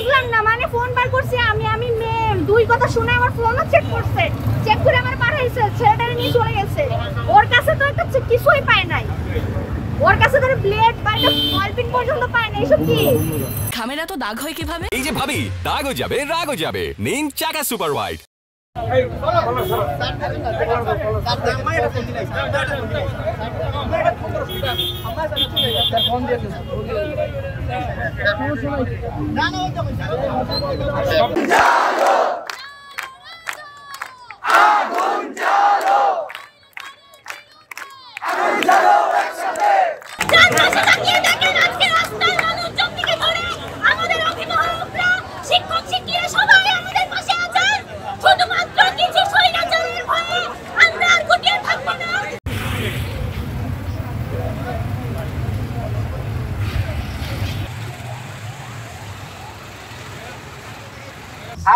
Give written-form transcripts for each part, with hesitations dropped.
বুঝলাম না, মানে ফোন বার করছি আমি মেম দুই কথা শুনে আমার ফোনও চেক করছে, চেক করে আমার পাঠাইছে, ছেলেটারে নিয়ে চলে গেছে। ওর কাছে তো একটা কিছুই পায় নাই, ওর কাছে ধরে ব্লেড বা একটা বলপিন পর্যন্ত পায় না। এসব কি? খামেরা তো দাগ হয় কিভাবে? এই যে ভাবি, দাগও যাবে রাগও যাবে, নিন চাকা সুপার হোয়াইট।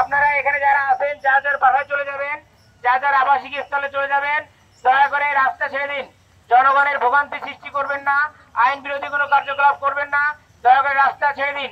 আপনারা এখানে যারা আছেন যার যার বাসায় চলে যাবেন, যার যার আবাসিক স্থলে চলে যাবেন। দয়া করে রাস্তা ছেড়ে দিন, জনগণের ভোগান্তি সৃষ্টি করবেন না, আইন বিরোধী কোনো কার্যকলাপ করবেন না, দয়া করে রাস্তা ছেড়ে দিন।